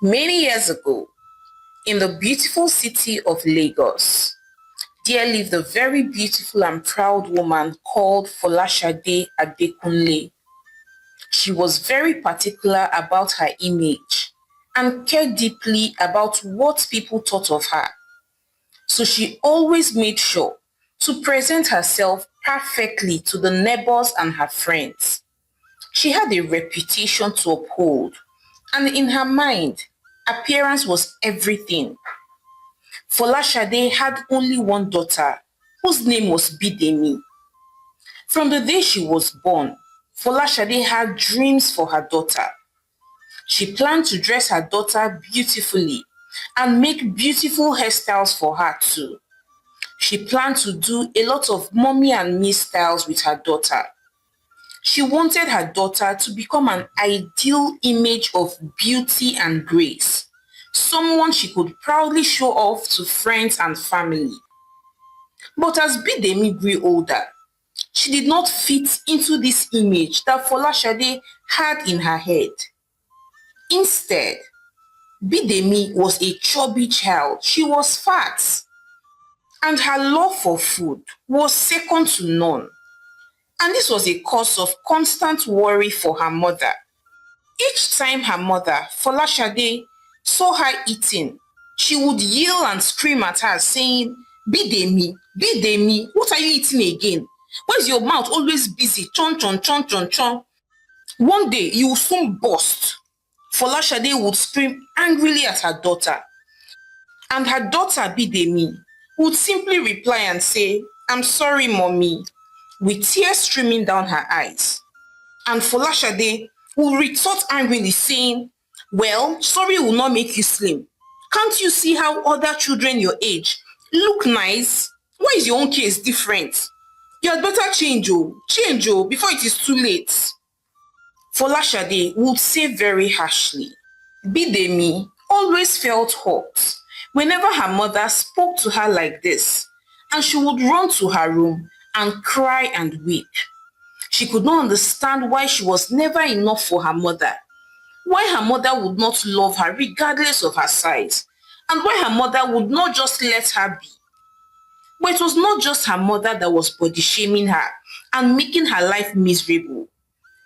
Many years ago, in the beautiful city of Lagos, there lived a very beautiful and proud woman called Folashade Adekunle. She was very particular about her image and cared deeply about what people thought of her. So she always made sure to present herself perfectly to the neighbors and her friends. She had a reputation to uphold, and in her mind, appearance was everything. Folashade had only one daughter, whose name was Bidemi. From the day she was born, Folashade had dreams for her daughter. She planned to dress her daughter beautifully and make beautiful hairstyles for her too. She planned to do a lot of mommy and me styles with her daughter. She wanted her daughter to become an ideal image of beauty and grace, someone she could proudly show off to friends and family. But as Bidemi grew older, she did not fit into this image that Folashade had in her head. Instead, Bidemi was a chubby child. She was fat, and her love for food was second to none. And this was a cause of constant worry for her mother. Each time her mother, Folashade, saw her eating, she would yell and scream at her, saying, Bidemi, Bidemi, what are you eating again? Why is your mouth always busy? Chon, chon, chon, chon, chon. One day, you will soon burst. Folashade would scream angrily at her daughter, and her daughter, Bidemi, would simply reply and say, I'm sorry, mommy, with tears streaming down her eyes. And Folashade will retort angrily, saying, well, sorry will not make you slim. Can't you see how other children your age look nice? Why is your own case different? You had better change oh, before it is too late. Folashade would say very harshly. Bidemi always felt hurt whenever her mother spoke to her like this, and she would run to her room and cry and weep. She could not understand why she was never enough for her mother, why her mother would not love her regardless of her size, and why her mother would not just let her be. But it was not just her mother that was body shaming her and making her life miserable.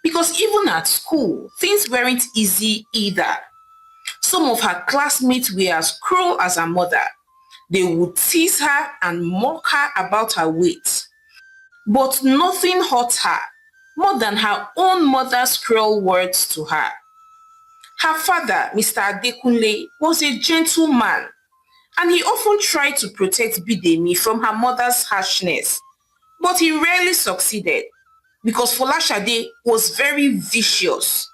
Because even at school, things weren't easy either. Some of her classmates were as cruel as her mother. They would tease her and mock her about her weight. But nothing hurt her more than her own mother's cruel words to her. Her father, Mr. Adekunle, was a gentleman, and he often tried to protect Bidemi from her mother's harshness. But he rarely succeeded because Folashade was very vicious.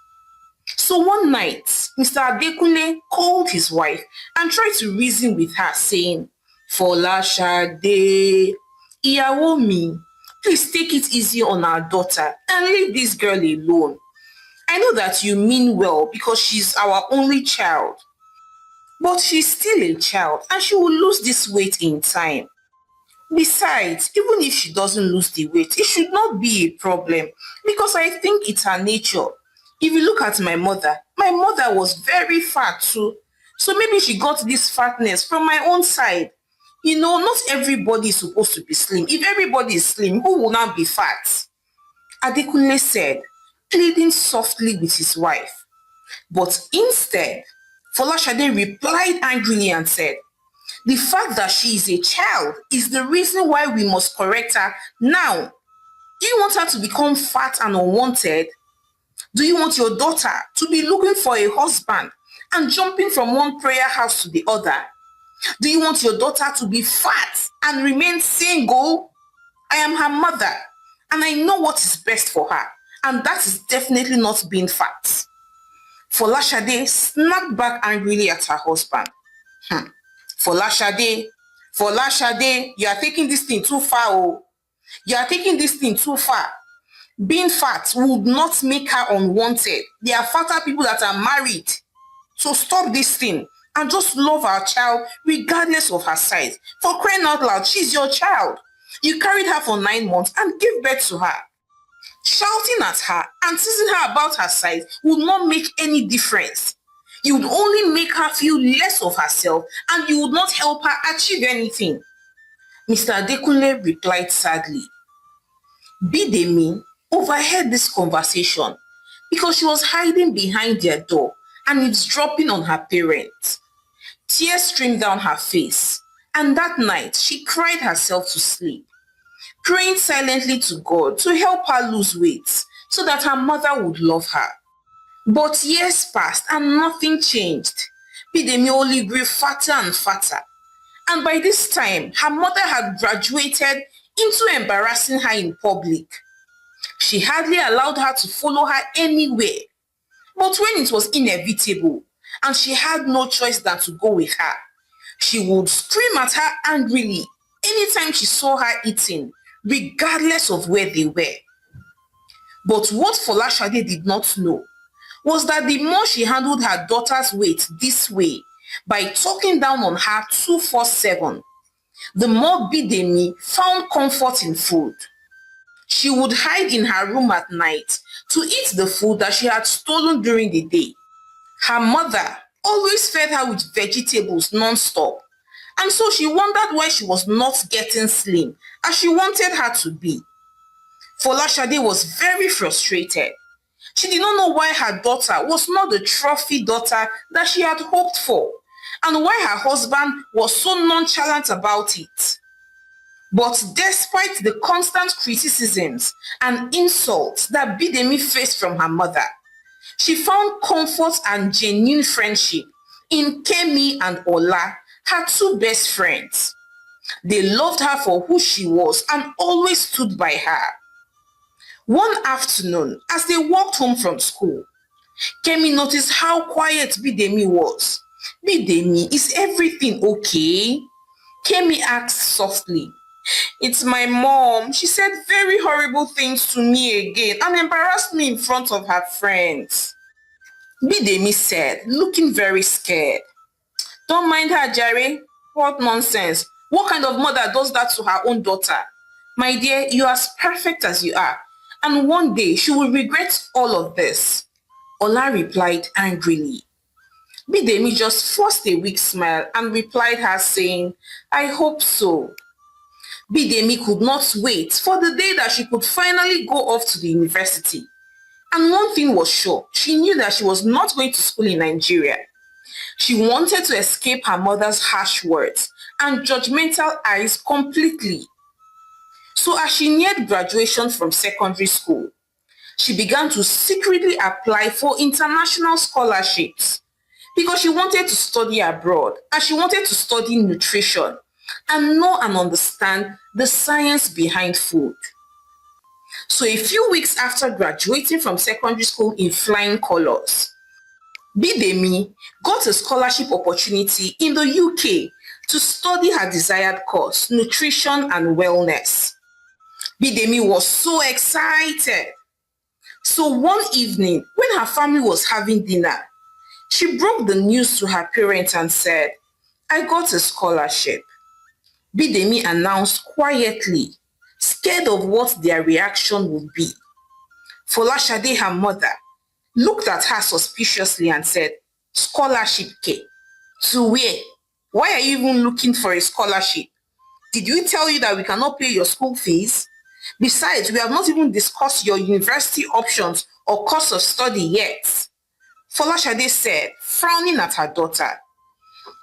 So one night, Mr. Adekunle called his wife and tried to reason with her, saying, Folashade, ìyàwó mi, please take it easy on our daughter and leave this girl alone. I know that you mean well because she's our only child, but she's still a child and she will lose this weight in time. Besides, even if she doesn't lose the weight, it should not be a problem because I think it's her nature. If you look at my mother was very fat too. So maybe she got this fatness from my own side. You know, not everybody is supposed to be slim. If everybody is slim, who will not be fat? Adekunle said, pleading softly with his wife. But instead, Folashade replied angrily and said, the fact that she is a child is the reason why we must correct her now. Do you want her to become fat and unwanted? Do you want your daughter to be looking for a husband and jumping from one prayer house to the other? Do you want your daughter to be fat and remain single? I am her mother and I know what is best for her, and that is definitely not being fat. Folashade snapped back angrily at her husband. Folashade, Folashade, you are taking this thing too far, oh. You are taking this thing too far. Being fat would not make her unwanted. There are fatter people that are married. So stop this thing and just love our child regardless of her size. For crying out loud, she's your child. You carried her for 9 months and gave birth to her. Shouting at her and teasing her about her size would not make any difference. You would only make her feel less of herself and you would not help her achieve anything. Mr. Adekunle replied sadly. Bidemi overheard this conversation because she was hiding behind their door and eavesdropping on her parents. Tears streamed down her face, and that night she cried herself to sleep, praying silently to God to help her lose weight so that her mother would love her. But years passed and nothing changed. Bidemi only grew fatter and fatter. And by this time, her mother had graduated into embarrassing her in public. She hardly allowed her to follow her anywhere. But when it was inevitable and she had no choice than to go with her, she would scream at her angrily anytime she saw her eating, regardless of where they were. But what Folashade did not know was that the more she handled her daughter's weight this way, by talking down on her 247, the more Bidemi found comfort in food. She would hide in her room at night to eat the food that she had stolen during the day. Her mother always fed her with vegetables non-stop, and so she wondered why she was not getting slim as she wanted her to be. Folashade was very frustrated. She did not know why her daughter was not the trophy daughter that she had hoped for, and why her husband was so nonchalant about it. But despite the constant criticisms and insults that Bidemi faced from her mother, she found comfort and genuine friendship in Kemi and Ola, her two best friends. They loved her for who she was and always stood by her. One afternoon, as they walked home from school, Kemi noticed how quiet Bidemi was. Bidemi, is everything okay? Kemi asked softly. It's my mom. She said very horrible things to me again and embarrassed me in front of her friends. Bidemi said, looking very scared. Don't mind her, Jerry. What nonsense. What kind of mother does that to her own daughter? My dear, you are as perfect as you are, and one day she will regret all of this. Ola replied angrily. Bidemi just forced a weak smile and replied her saying, I hope so. Bidemi could not wait for the day that she could finally go off to the university. And one thing was sure, she knew that she was not going to school in Nigeria. She wanted to escape her mother's harsh words and judgmental eyes completely. So as she neared graduation from secondary school, she began to secretly apply for international scholarships because she wanted to study abroad and she wanted to study nutrition and know and understand the science behind food. So a few weeks after graduating from secondary school in flying colors, Bidemi got a scholarship opportunity in the UK to study her desired course, nutrition and wellness. Bidemi was so excited. So one evening, when her family was having dinner, she broke the news to her parents and said, I got a scholarship. Bidemi announced quietly, scared of what their reaction would be. Folashade, her mother, looked at her suspiciously and said, scholarship K. To where? Why are you even looking for a scholarship? Did we tell you that we cannot pay your school fees? Besides, we have not even discussed your university options or course of study yet. Folashade said, frowning at her daughter.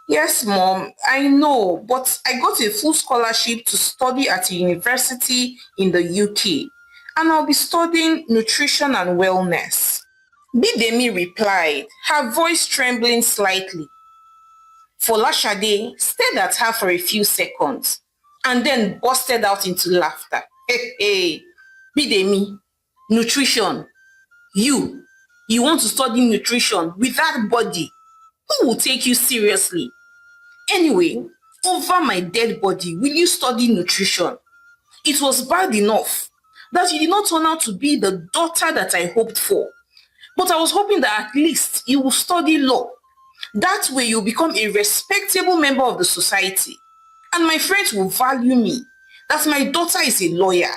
Yes, Mom, I know, but I got a full scholarship to study at a university in the UK, and I'll be studying nutrition and wellness. Bidemi replied, her voice trembling slightly. Folashade stared at her for a few seconds and then busted out into laughter. Hey, Bidemi, nutrition. You want to study nutrition with that body? Who will take you seriously? Anyway, over my dead body, will you study nutrition? It was bad enough that you did not turn out to be the daughter that I hoped for. But I was hoping that at least you will study law. That way you'll become a respectable member of the society. And my friends will value me, that my daughter is a lawyer.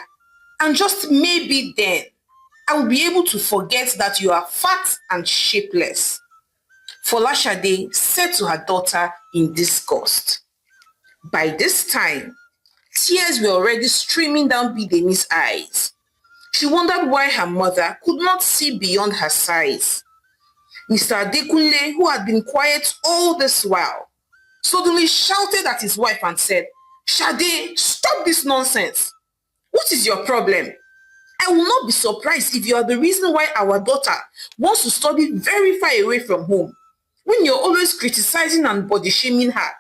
And just maybe then, I will be able to forget that you are fat and shapeless. Folashade said to her daughter in disgust. By this time, tears were already streaming down Bidemi's eyes. She wondered why her mother could not see beyond her size. Mr. Adekunle, who had been quiet all this while, suddenly shouted at his wife and said, "Shade, stop this nonsense. What is your problem? I will not be surprised if you are the reason why our daughter wants to study very far away from home, when you're always criticizing and body shaming her.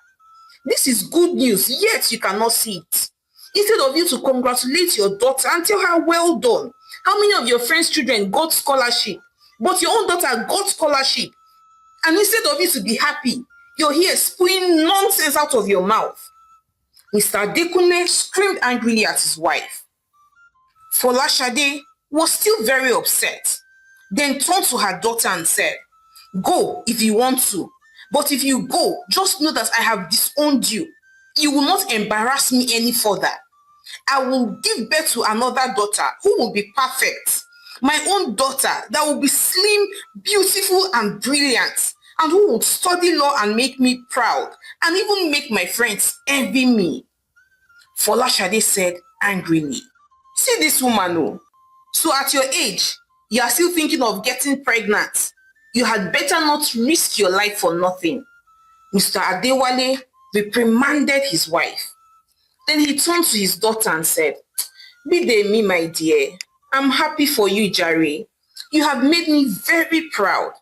This is good news, yet you cannot see it. Instead of you to congratulate your daughter and tell her well done, how many of your friends' children got scholarship, but your own daughter got scholarship, and instead of you to be happy, you're here spewing nonsense out of your mouth." Mr. Adekunle screamed angrily at his wife. Folashade was still very upset, then turned to her daughter and said, "Go if you want to, but if you go, just know that I have disowned you. You will not embarrass me any further. I will give birth to another daughter who will be perfect. My own daughter that will be slim, beautiful, and brilliant, and who will study law and make me proud, and even make my friends envy me." Folashade said angrily, "See this woman, oh. So at your age, you are still thinking of getting pregnant. You had better not risk your life for nothing." Mr. Adewale reprimanded his wife. Then he turned to his daughter and said, "Bidemi, my dear, I'm happy for you, Jare. You have made me very proud,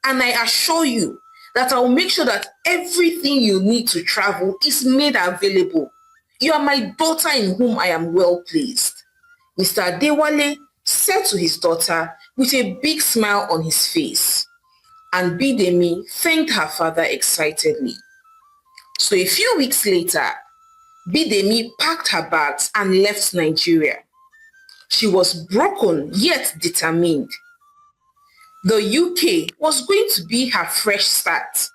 and I assure you that I will make sure that everything you need to travel is made available. You are my daughter in whom I am well pleased." Mr. Adewale said to his daughter with a big smile on his face, and Bidemi thanked her father excitedly. So a few weeks later, Bidemi packed her bags and left Nigeria. She was broken yet determined. The UK was going to be her fresh start,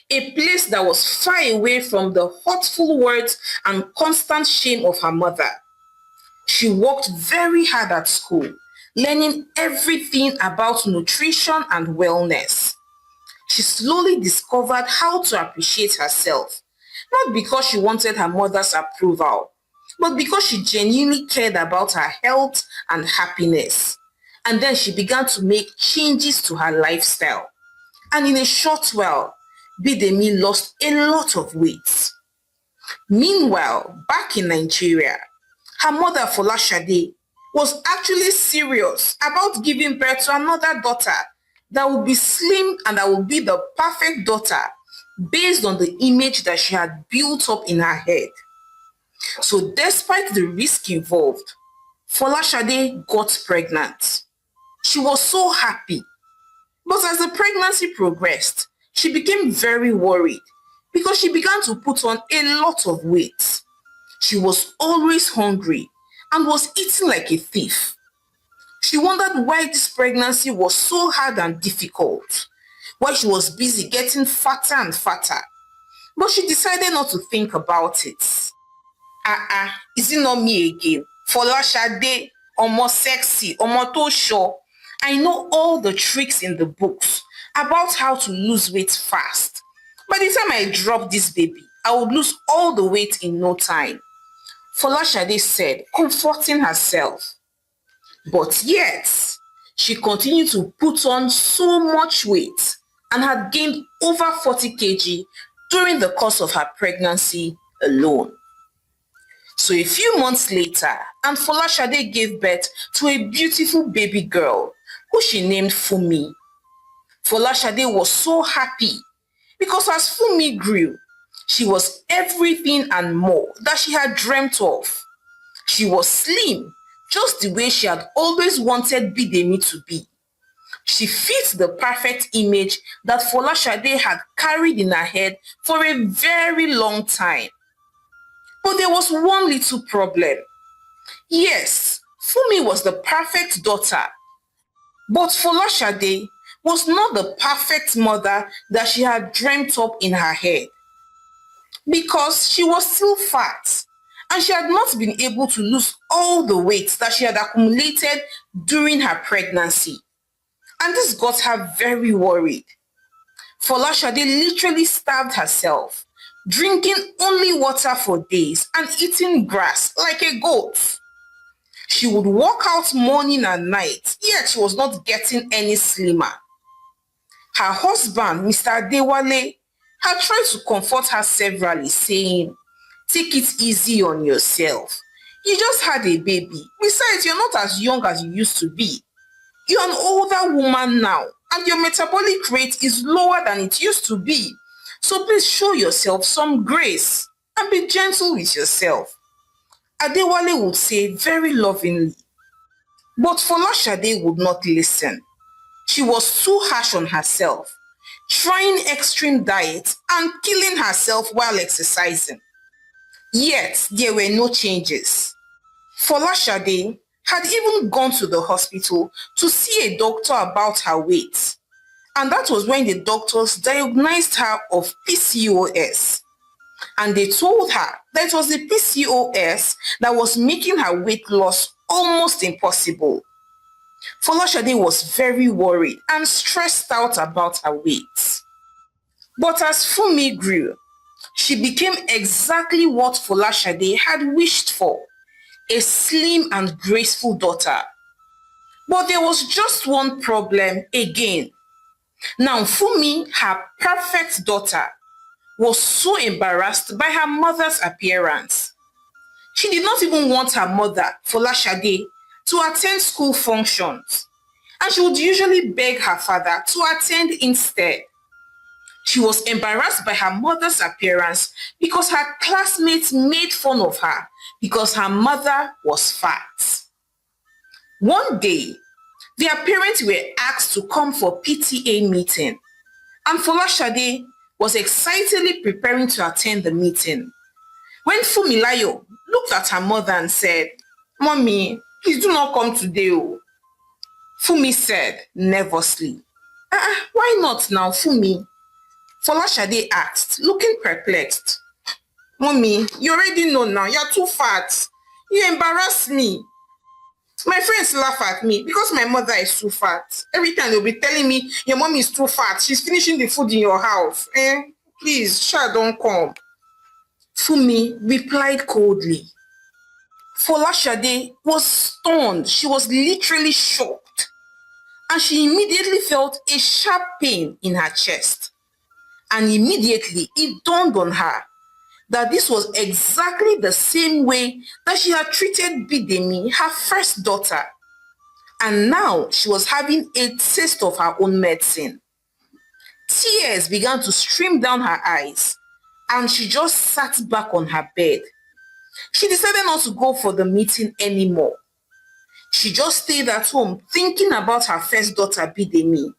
a place that was far away from the hurtful words and constant shame of her mother. She worked very hard at school, learning everything about nutrition and wellness. She slowly discovered how to appreciate herself, not because she wanted her mother's approval, but because she genuinely cared about her health and happiness. And then she began to make changes to her lifestyle. And in a short while, Bidemi lost a lot of weight. Meanwhile, back in Nigeria, her mother Folashade was actually serious about giving birth to another daughter that would be slim and that would be the perfect daughter based on the image that she had built up in her head. So despite the risk involved, Folashade got pregnant. She was so happy. But as the pregnancy progressed, she became very worried because she began to put on a lot of weight. She was always hungry and was eating like a thief. She wondered why this pregnancy was so hard and difficult, why she was busy getting fatter and fatter. But she decided not to think about it. Is it not me again? Folashade, omo sexy, omo to show. I know all the tricks in the books about how to lose weight fast. By the time I drop this baby, I would lose all the weight in no time. Folashade said, comforting herself. But yet, she continued to put on so much weight and had gained over 40 kg during the course of her pregnancy alone. So a few months later, and Folashade gave birth to a beautiful baby girl who she named Fumi. Folashade was so happy because as Fumi grew, she was everything and more that she had dreamt of. She was slim, just the way she had always wanted Bidemi to be. She fit the perfect image that Folashade had carried in her head for a very long time. But there was one little problem. Yes, Fumi was the perfect daughter, but Folashade was not the perfect mother that she had dreamt up in her head, because she was still fat and she had not been able to lose all the weight that she had accumulated during her pregnancy. And this got her very worried. Folashade literally starved herself, drinking only water for days and eating grass like a goat. She would walk out morning and night, yet she was not getting any slimmer. Her husband, Mr. Adewale, had tried to comfort her severally, saying, "Take it easy on yourself. You just had a baby. Besides, you're not as young as you used to be. You're an older woman now, and your metabolic rate is lower than it used to be. So please show yourself some grace and be gentle with yourself." Adewale would say very lovingly. But Folashade would not listen. She was too harsh on herself, trying extreme diets and killing herself while exercising. Yet there were no changes. Folashade had even gone to the hospital to see a doctor about her weight. And that was when the doctors diagnosed her of PCOS. And they told her that it was the PCOS that was making her weight loss almost impossible. Folashade was very worried and stressed out about her weight. But as Funmi grew, she became exactly what Folashade had wished for, a slim and graceful daughter. But there was just one problem again. Now Funmi, her perfect daughter, was so embarrassed by her mother's appearance. She did not even want her mother, Folashade, to attend school functions, and she would usually beg her father to attend instead. She was embarrassed by her mother's appearance because her classmates made fun of her because her mother was fat. One day, their parents were asked to come for PTA meeting, and Folashade was excitedly preparing to attend the meeting when Fumilayo looked at her mother and said, "Mommy, please do not come today." Oh. Funmi said nervously, "Why not now, Funmi?" Folashade asked, looking perplexed. "Mommy, you already know now, you're too fat. You embarrass me. My friends laugh at me because my mother is too fat. Every time they'll be telling me, your mom is too fat. She's finishing the food in your house. Please, Sha, don't come." Funmi replied coldly. Folashade was stunned. She was literally shocked. And she immediately felt a sharp pain in her chest. And immediately it dawned on her that this was exactly the same way that she had treated Bidemi, her first daughter. And now she was having a taste of her own medicine. Tears began to stream down her eyes, and she just sat back on her bed. She decided not to go for the meeting anymore. She just stayed at home thinking about her first daughter, Bidemi.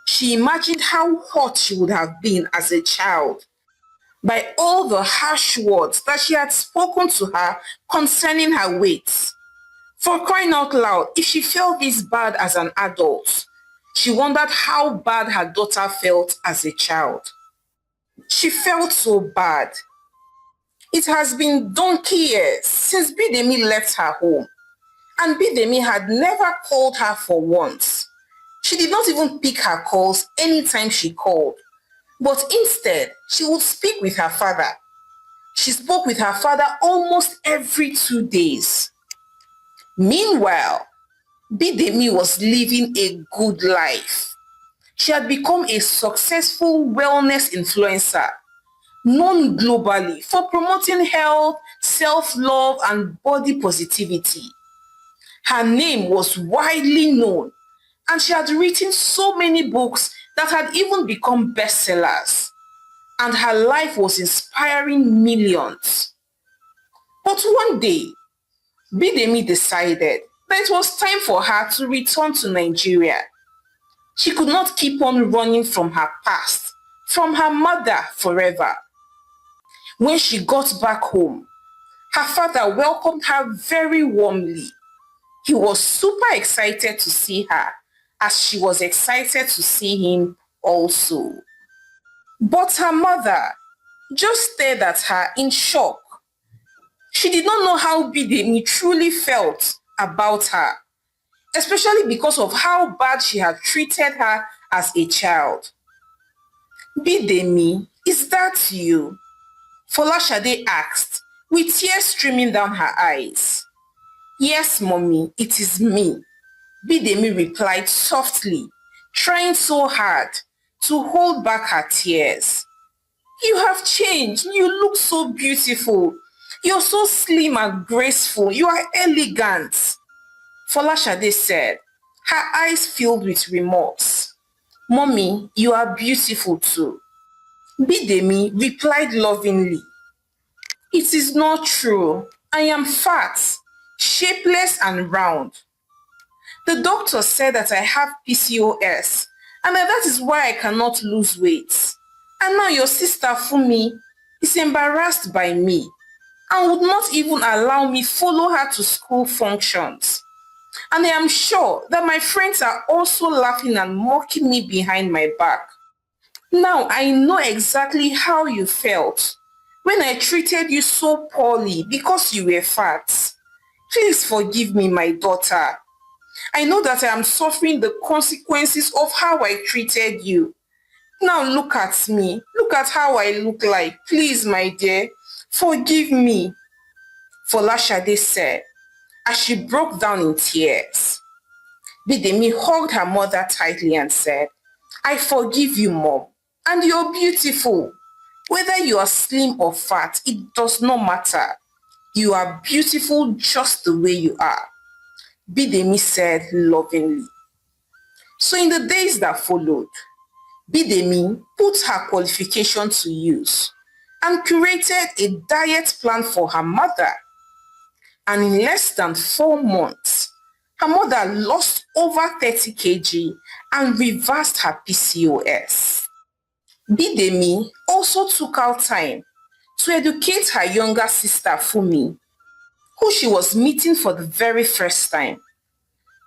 She imagined how hurt she would have been as a child by all the harsh words that she had spoken to her concerning her weight. For crying out loud, if she felt this bad as an adult, she wondered how bad her daughter felt as a child. She felt so bad. It has been donkey years since Bidemi left her home, and Bidemi had never called her for once. She did not even pick her calls anytime she called, but instead, she would speak with her father. She spoke with her father almost every 2 days. Meanwhile, Bidemi was living a good life. She had become a successful wellness influencer, known globally for promoting health, self-love, and body positivity. Her name was widely known, and she had written so many books that had even become bestsellers. And her life was inspiring millions. But one day, Bidemi decided that it was time for her to return to Nigeria. She could not keep on running from her past, from her mother forever. When she got back home, her father welcomed her very warmly. He was super excited to see her, as she was excited to see him also. But her mother just stared at her in shock. She did not know how Bidemi truly felt about her, especially because of how bad she had treated her as a child. Bidemi, is that you? Folashade asked, with tears streaming down her eyes. Yes, mommy, it is me. Bidemi replied softly, trying so hard to hold back her tears. You have changed. You look so beautiful. You're so slim and graceful. You are elegant. Folashade said, her eyes filled with remorse. Mommy, you are beautiful too. Bidemi replied lovingly, it is not true. I am fat, shapeless and round. The doctor said that I have PCOS and that is why I cannot lose weight. And now your sister Fumi is embarrassed by me and would not even allow me follow her to school functions. And I am sure that my friends are also laughing and mocking me behind my back. Now I know exactly how you felt when I treated you so poorly because you were fat. Please forgive me, my daughter. I know that I am suffering the consequences of how I treated you. Now look at me. Look at how I look like. Please, my dear, forgive me. Folashade said as she broke down in tears. Bidemi hugged her mother tightly and said, I forgive you, Mom. And you're beautiful. Whether you are slim or fat, it does not matter. You are beautiful just the way you are, Bidemi said lovingly. So in the days that followed, Bidemi put her qualification to use and created a diet plan for her mother. And in less than 4 months, her mother lost over 30 kg and reversed her PCOS. Bidemi also took out time to educate her younger sister Fumi, who she was meeting for the very first time.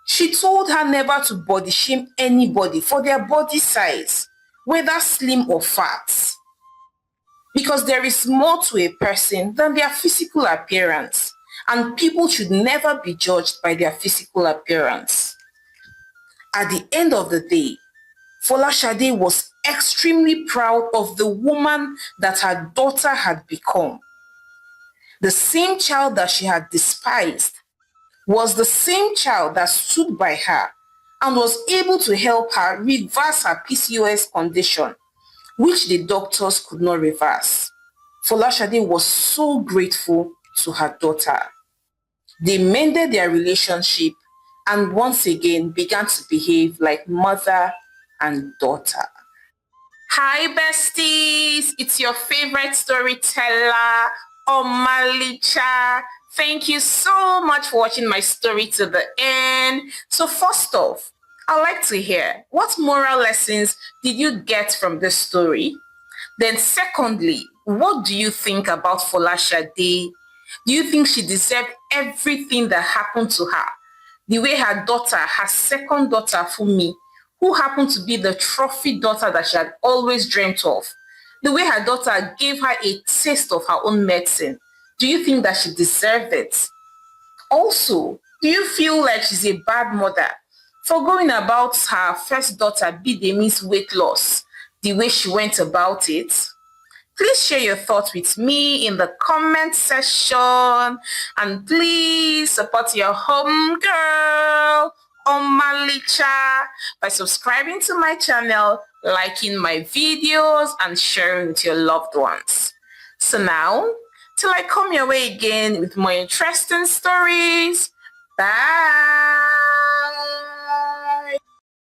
She told her never to body shame anybody for their body size, whether slim or fat. Because there is more to a person than their physical appearance, and people should never be judged by their physical appearance. At the end of the day, Folashade was extremely proud of the woman that her daughter had become. The same child that she had despised was the same child that stood by her and was able to help her reverse her PCOS condition, which the doctors could not reverse. Folashade was so grateful to her daughter. They mended their relationship and once again began to behave like mother and daughter. Hi besties, it's your favorite storyteller, Omalicha. Thank you so much for watching my story to the end. So first off, I'd like to hear what moral lessons did you get from this story? Then secondly, what do you think about Folashade? Do you think she deserved everything that happened to her? The way her daughter, her second daughter Fumi, who happened to be the trophy daughter that she had always dreamt of, the way her daughter gave her a taste of her own medicine, do you think that she deserved it? Also, do you feel like she's a bad mother for going about her first daughter Bidemi's weight loss the way she went about it? Please share your thoughts with me in the comment section and please support your home girl, Omalicha, by subscribing to my channel, liking my videos, and sharing with your loved ones. So now, till I come your way again with more interesting stories, bye!